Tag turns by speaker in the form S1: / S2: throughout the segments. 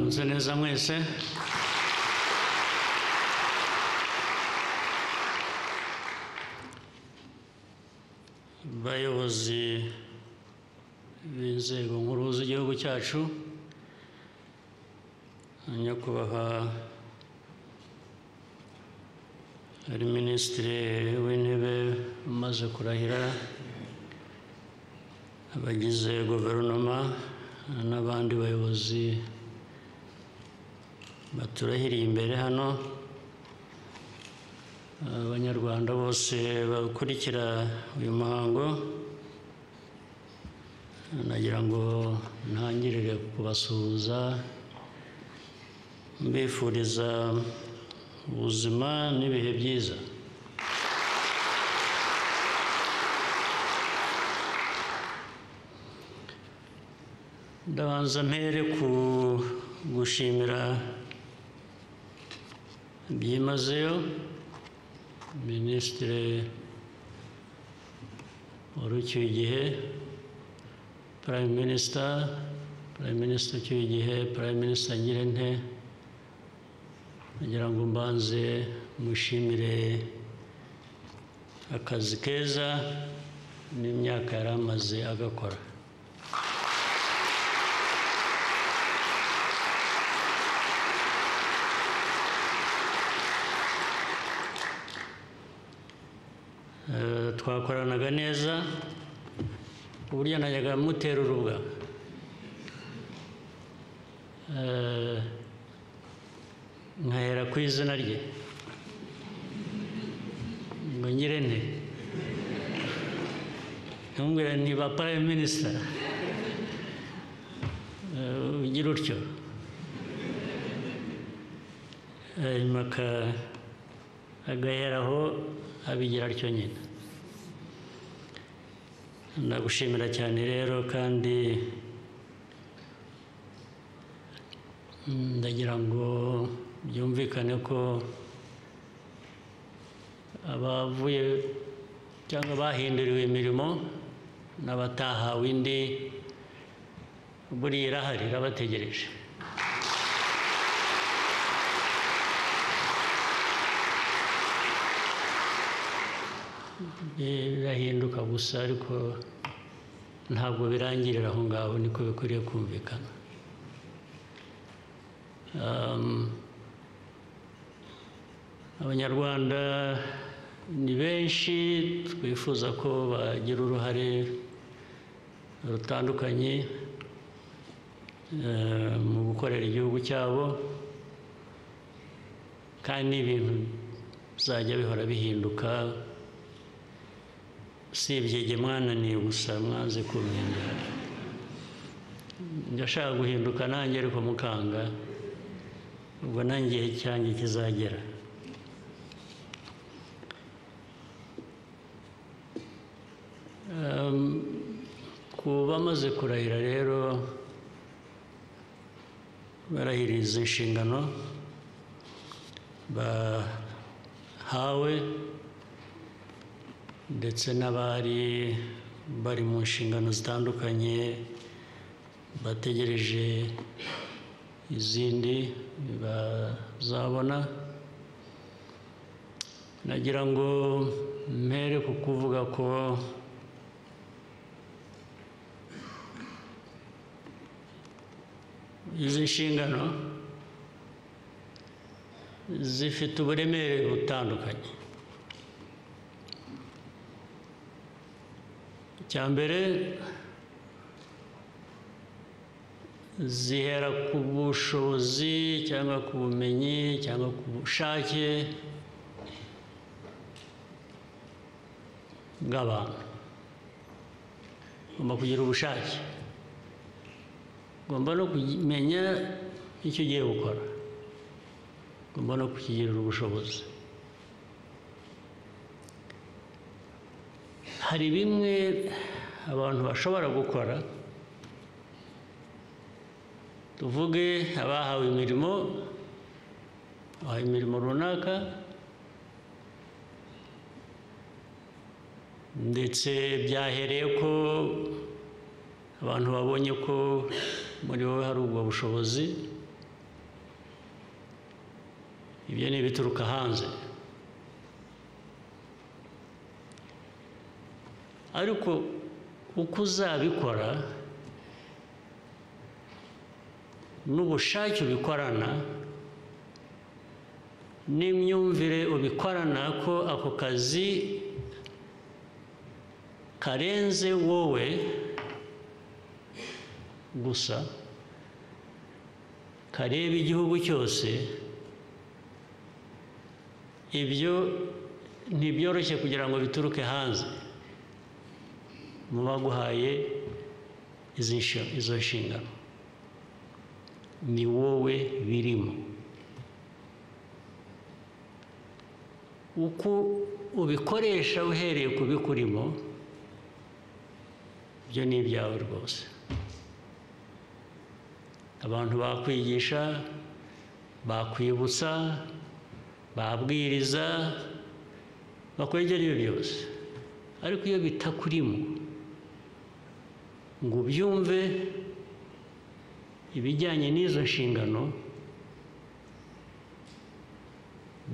S1: Mwaramutse neza mwese. Bayobozi b'inzego nkuru z'igihugu cyacu, nyakubahwa ari Minisitiri w'Intebe umaze kurahira, abagize guverinoma n'abandi bayobozi baturahiriye imbere hano, abanyarwanda bose bakurikira uyu muhango, nagira ngo ntangirire kubasuhuza mbifuriza ubuzima n'ibihe byiza. Ndabanza mpere ku gushimira byimazeyo Minisitiri wari ucyuye igihe, Prime Minister ucyuye igihe, Prime Minister Ngirente, nagira ngo mbanze mushimire akazi keza n'imyaka yari amaze agakora. Twakoranaga neza ku buryo najyaga mutera urubwa, nkahera ku izina rye ngo Ngirente, nkamubwira nti ba Prime Minister ugira utyo, hanyuma agaheraho abigira atyo nyine. Ndagushimira cyane rero, kandi ndagira ngo byumvikane ko abavuye cyangwa bahinduriwe imirimo n'abatahawe indi buriya irahari, irabategereje. Birahinduka gusa, ariko ntabwo birangirira aho ngaho, niko bikwiriye kumvikana. Abanyarwanda ni benshi, twifuza ko bagira uruhare rutandukanye mu gukorera igihugu cyabo, kandi ibintu bizajya bihora bihinduka, si ibyege mwananiye gusa mwanze kumpindura. Ndashaka guhinduka nanjye, ariko mukanga, ubwo nanjye igihe cyanjye kizagera. Ku bamaze kurahira rero, barahiriza inshingano bahawe, ndetse n'abari bari mu nshingano zitandukanye bategereje izindi bazabona. Nagira ngo mpere ku kuvuga ko izi nshingano zifite uburemere butandukanye. Icya mbere, zihera ku bushobozi cyangwa ku bumenyi cyangwa ku bushake bw'abantu. Ugomba kugira ubushake, ugomba no kumenya icyo ugiye gukora, ugomba no kukigirira ubushobozi. Hari bimwe abantu bashobora gukora, tuvuge abahawe imirimo runaka, ndetse byahereye ko abantu babonye ko muri wowe hari ubwo bushobozi, ibyo ni ibituruka hanze. Ariko uko uzabikora n'ubushake ubikorana n'imyumvire ubikorana ko ako kazi karenze wowe gusa, kareba igihugu cyose, ibyo ntibyoroshye kugira ngo bituruke hanze mu baguhaye izo nshingano. Ni wowe birimo. Uko ubikoresha uhereye ku bikurimo, ibyo ni ibyawe rwose. Abantu bakwigisha, bakwibutsa, babwiriza, bakwegera ibyo byose. Ariko iyo bitakurimo ngo ubyumve ibijyanye n'izo nshingano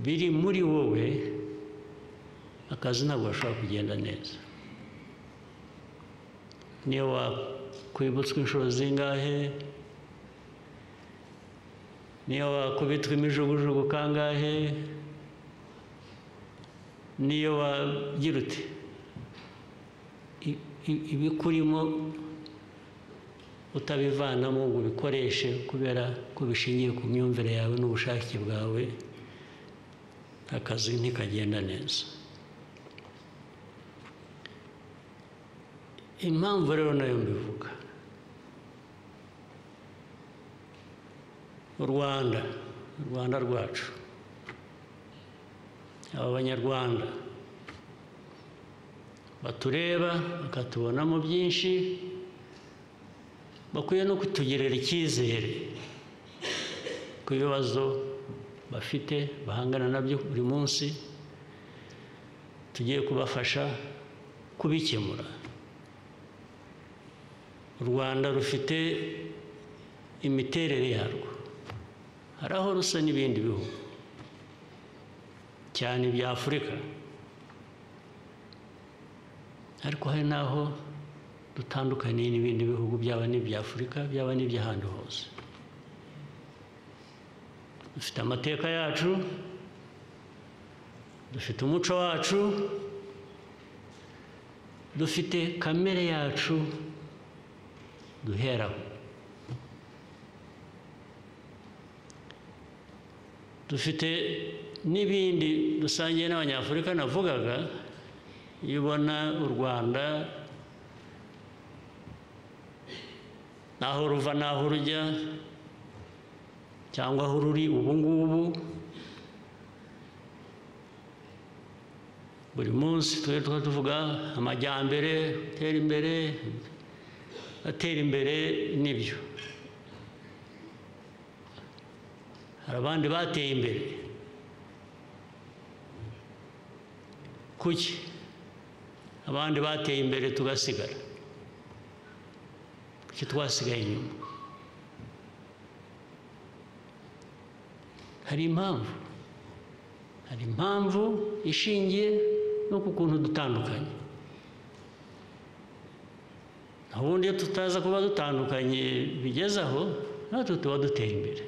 S1: biri muri wowe, akazi ntabwo gashobora kugenda neza. Niyo wakwibutswa inshuro zingahe, niyo wakubitwa imijugujugu kangahe, niyo wagira uti, ibikurimo utabivanamo ngo ubikoreshe kubera ko bishingiye ku myumvire yawe n'ubushake bwawe, akazi ntikagenda neza. Impamvu rero nayo mbivuga, u Rwanda rwacu, aba banyarwanda batureba bakatubonamo byinshi, bakwiye no kutugirira icyizere ku bibazo bafite bahangana nabyo buri munsi, tugiye kubafasha kubikemura. U Rwanda rufite imiterere yarwo, hari aho rusa n'ibindi bihugu cyane bya Afurika, ariko hari n'aho dutandukaniye n'ibindi bihugu, byaba n'ibya Afurika byaba n'iby'ahandi hose. Dufite amateka yacu, dufite umuco wacu, dufite kamere yacu duheraho. Dufite n'ibindi dusangiye n'Abanyafurika navugaga. Iyo ubona u Rwanda naho ruva naho rujya, cyangwa aho ruri ubu ngubu, buri munsi tuvuga amajyambere, atera imbere n'ibyo. Hari abandi bateye imbere. Kuki abandi bateye imbere tugasigara? Kuki twasigaye inyuma? Hari impamvu ishingiye no ku kuntu dutandukanye. Ubundi iyo tutaza kuba dutandukanye bigeze aho, natwe tuba dutera imbere.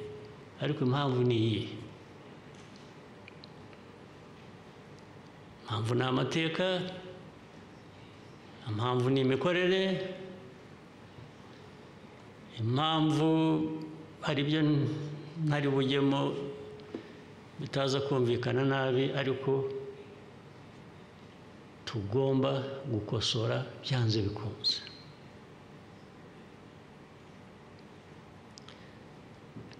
S1: Ariko impamvu ni iyihe? Impamvu ni amateka, impamvu ni imikorere, impamvu hari ibyo ntari bujyemo bitaza kumvikana nabi, ariko tugomba gukosora byanze bikunze.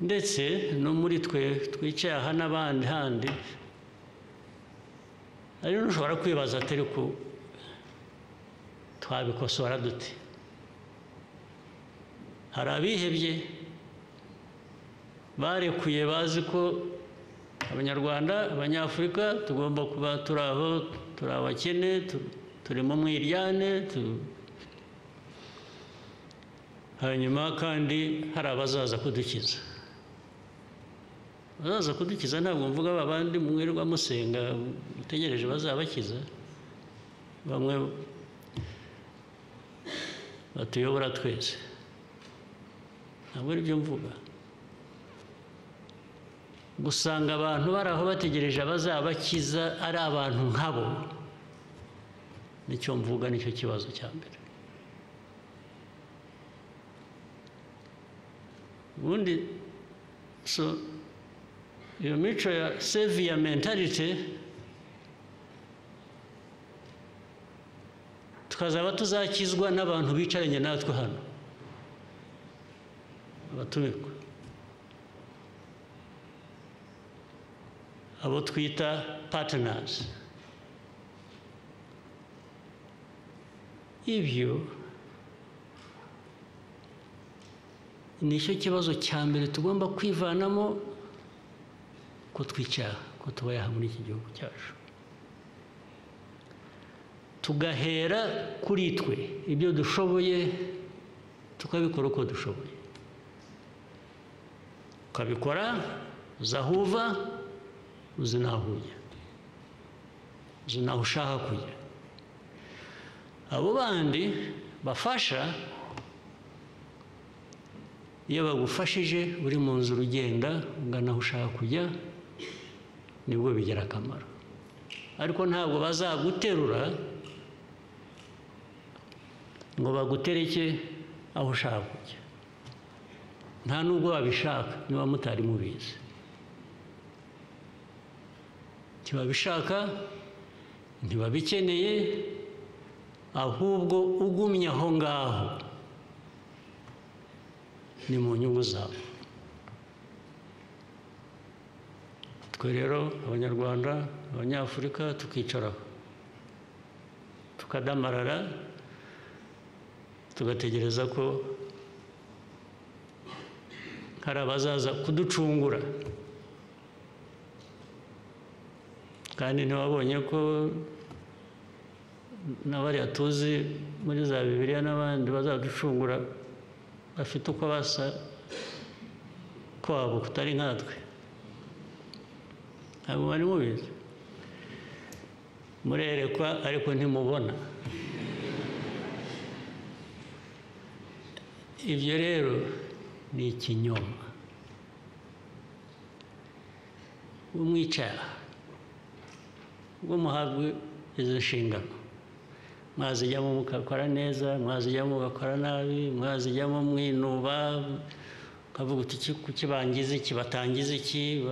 S1: Ndetse no muri twe twicaye aha n'abandi handi, ari n'ushobora kwibaza ati ariko twabikosora dute? Hari abihebye barekuye, bazi ko Abanyarwanda, Abanyafurika tugomba kuba turi aho, turi abakene, turi mu mwiryane, hanyuma kandi hari abazaza kudukiza. bazaza kudukiza ntabwo mvuga babandi mwirirwa musenga mutegereje bazabakiza, bamwe batuyobora twese, ntabwo ari byo mvuga. Gusanga abantu bari aho bategereje abazabakiza ari abantu nkabo, nicyo mvuga, nicyo kibazo cya mbere. Ubundi so iyo mico ya savior mentality tukazaba tuzakizwa n'abantu bicaranye natwe hano, abatumirwa, abo twita partners. Ibyo nicyo kibazo cya mbere tugomba kwivanamo, ko twicara, ko tubayeho muri iki gihugu cyacu, tugahera kuri twe ibyo dushoboye tukabikora uko dushoboye, ukabikora uzi aho uva, uzi n'aho ujya, uzi n'aho ushaka kujya. Abo bandi bafasha, iyo bagufashije uri mu nzira ugenda ugana aho ushaka kujya, nibwo bigira akamaro. Ariko ntabwo bazaguterura ngo bagutereke aho ushaka kujya, nta nubwo wabishaka niba mutari mubizi. Ntibabishaka, ntibabikeneye, ahubwo ugumye aho ngaho ni mu nyungu zabo. Twe rero Abanyarwanda, Abanyafurika, tukicaraho tukadamarara, tugategereza ko hari abazaza kuducungura. Kandi ntiwabonye ko n'abariya tuzi muri za Bibiliya n'abandi bazaducungura bafite uko basa kwabo kutari nkatwe? Ntabwo bari mubizi, murerekwa ariko ntimubona. Ibyo rero ni ikinyoma. Umwicara ubwo muhabwe izo nshingano, mwazijyamo mugakora neza, mwazijyamo mugakora nabi, mwazijyamo mwinuba, ukavuga uti kuki bangize iki, batangiza iki,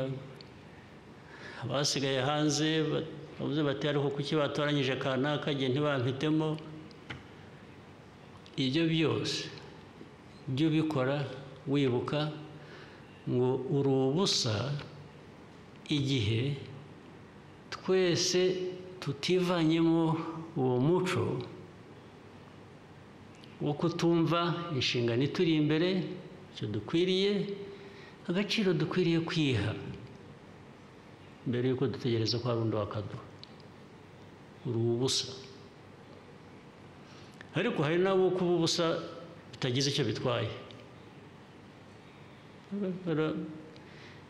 S1: abasigaye hanze bavuze bati ariko kuki batoranyije kanaka jye ntibampitemo. Ibyo byose byo bikora wibuka ngo uri ubusa igihe twese tutivanyemo uwo muco wo kutumva inshingano ituri imbere, icyo dukwiriye, agaciro dukwiriye kwiha mbere yuko dutegereza ko hari undi wakaduha. Uri ubusa. Ariko hari n'abo kuba ubusa bitagize icyo bitwaye,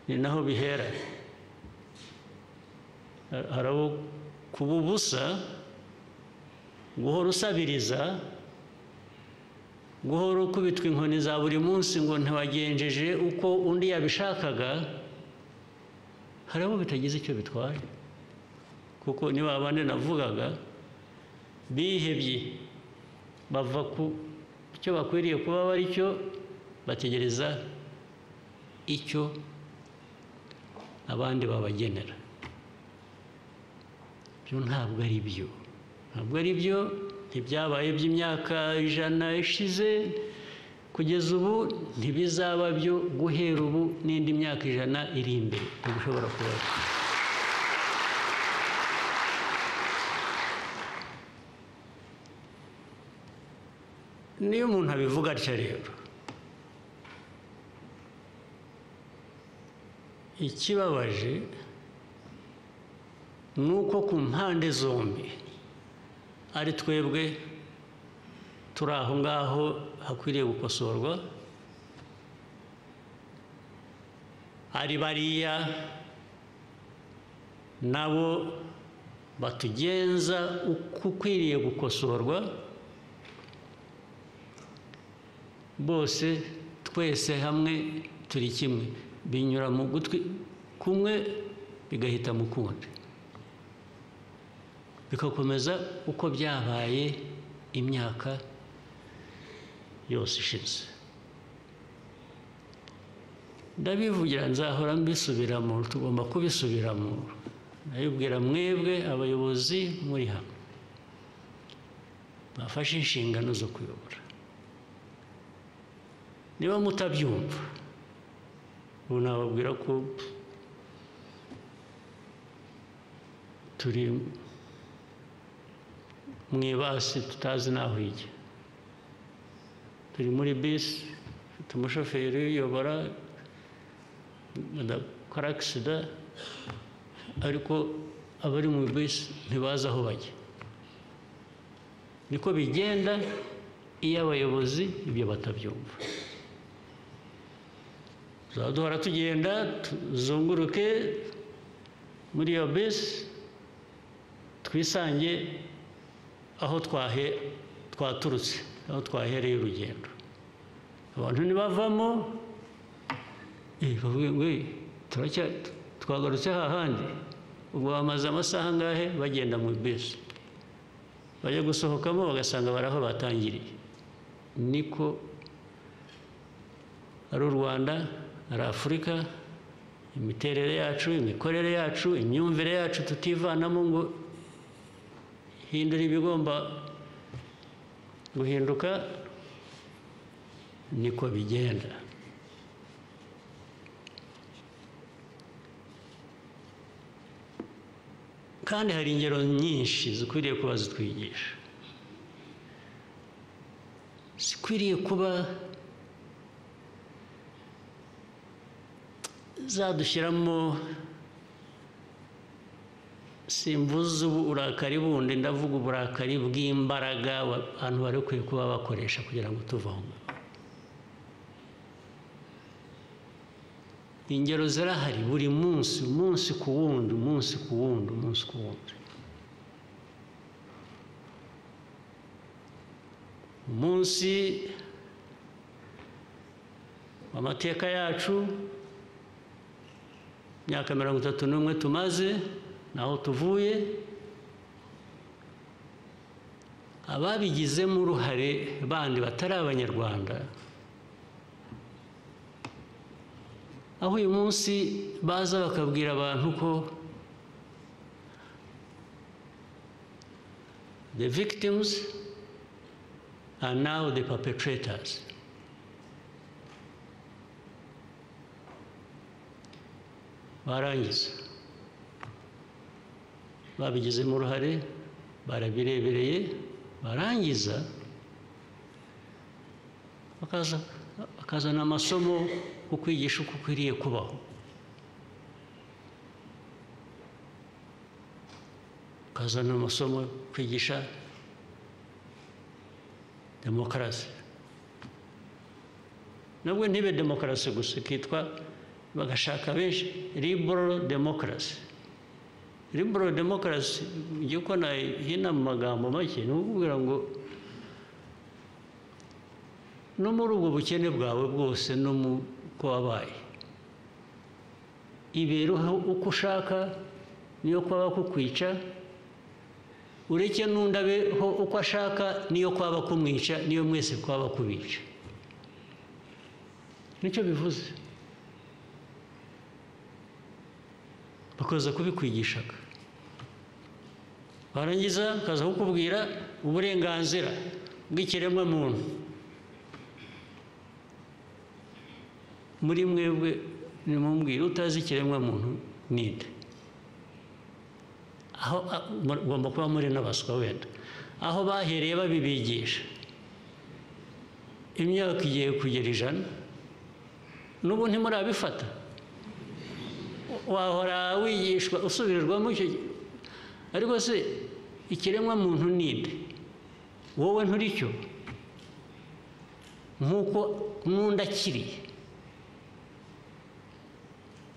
S1: ni naho bihera. Hari abo kuba ubusa, guhora usabiriza, guhora ukubitwa inkoni za buri munsi ngo ntiwagenjeje uko undi yabishakaga, hari abo bitagize icyo bitwaye. Kuko niba abandi navugaga bihebye, bava ku cyo bakwiriye kuba bari cyo, bategereza icyo abandi babagenera. Byo ntabwo ari byo, ntabwo ari byo. Ntibyabaye by'imyaka 100 ishize kugeza ubu, ntibizaba byo guhera ubu n'indi myaka 100 iri imbere. Ntibishobora kuba. Niyo umuntu abivuga atya rero, ikibabaje ni uko ku mpande zombi ari twebwe turi aho ngaho hakwiriye gukosorwa, ari bariya nabo batugenza uko ukwiriye gukosorwa, bose twese hamwe turi kimwe, binyura mu gutwi kumwe bigahita mu kundi, bikakomeza uko byabaye imyaka yose ishize. Ndabivugira, nzahora mbisubiramo, tugomba kubisubiramo. Ndabibwira mwebwe abayobozi muri hano bafashe inshingano zo kuyobora. Niba mutabyumva, ubu nababwira ko turi mu ibasi tutazi n'aho ijya. Turi muri bisi, ufite umushoferi uyobora, adakora agisida, ariko abari mu bisi ntibazi aho bajya. Niko bigenda iyo abayobozi ibyo batabyumva. Duhora tugenda tuzunguruke muri iyo bisi, twisange aho twaturutse, aho twahereye urugendo. Abantu ntibavamo bavuge ngo twagarutse hahandi, ubwo bamaze amasaha angahe bagenda mu bisi, bajya gusohokamo bagasanga bari aho batangiriye. Niko ari u Rwanda, ari Afurika, imiterere yacu, imikorere yacu, imyumvire yacu tutivanamo ngo hindura ibigomba guhinduka, niko bigenda. Kandi hari ingero nyinshi zikwiriye kuba zitwigisha, zikwiriye kuba zadushyiramo, simvuze uburakari bundi, ndavuga uburakari bw'imbaraga abantu bari bakwiye kuba bakoresha kugira ngo tuve aho ngaho. Ingero zirahari buri munsi, umunsi ku wundi, umunsi ku wundi, umunsi ku wundi. Umunsi w'amateka yacu, imyaka 31 tumaze, naho tuvuye, ababigizemo uruhare bandi batari abanyarwanda, aho uyu munsi baza bakabwira abantu ko the victims are now the perpetrators. Barangiza, babigizemo uruhare, barabirebereye, barangiza bakazana amasomo ku kwigisha uko ukwiriye kubaho. Bakazana amasomo kwigisha demokarasi. Nabwo ntibe demokarasi gusa, kitwa bagashaka benshi liberal democracy. Liberal democracy, ngiye uko nahina mu magambo make, ni ukubwira ngo no muri ubwo bukene bwawe bwose, no mu ko wabaye, ibereho uko ushaka, niyo kwaba kukwica, ureke n'undi abeho uko ashaka, niyo kwaba kumwica, niyo mwese kwaba kubica. Nicyo bivuze. Bakaza kubikwigishaga, barangiza bakaza kukubwira uburenganzira bw'ikiremwa muntu. Muri mwebwe nimumbwira utazi ikiremwa muntu ninde? Aho ugomba kuba muri n'abaswa wenda. Aho bahereye babibigisha, imyaka igiye kugera 100, n'ubu ntimurabifata. Wahora wigishwa usubirirwamo icyo, ariko se ikiremwa muntu ninde? Wowe nturicyo, nk'uko n'undi akiriye.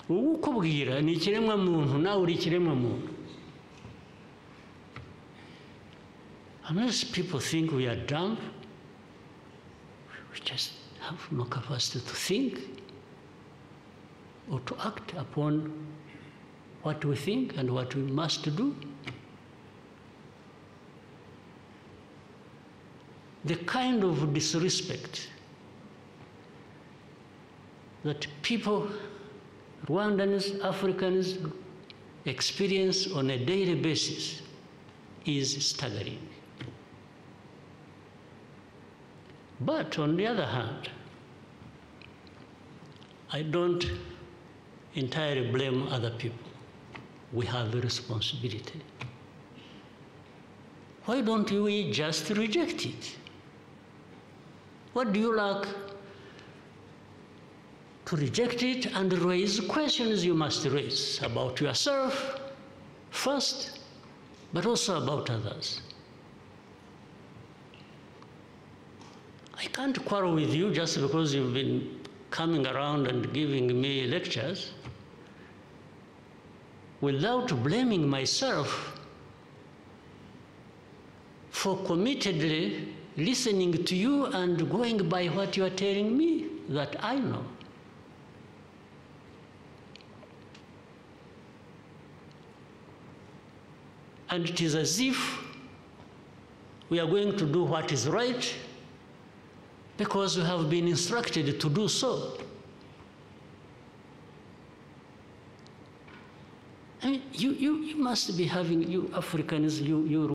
S1: ukubwira ni ikiremwa muntu, nawe uri ikiremwa muntu. Unless people think we are dumb, we just have no capacity to think or to act upon what we think and what we must do. The kind of disrespect that people, Rwandans, Africans, experience on a daily basis is staggering. But on the other hand, I don't entirely blame other people. We have a responsibility. Why don't we just reject it? What do you lack to reject it and raise questions you must raise about yourself first, but also about others? I can't quarrel with you just because you've been coming around and giving me lectures without blaming myself for committedly listening to you and going by what you are telling me that I know. And it is as if we are going to do what is right because we have been instructed to do so. I mean, you must be having, you Africans, you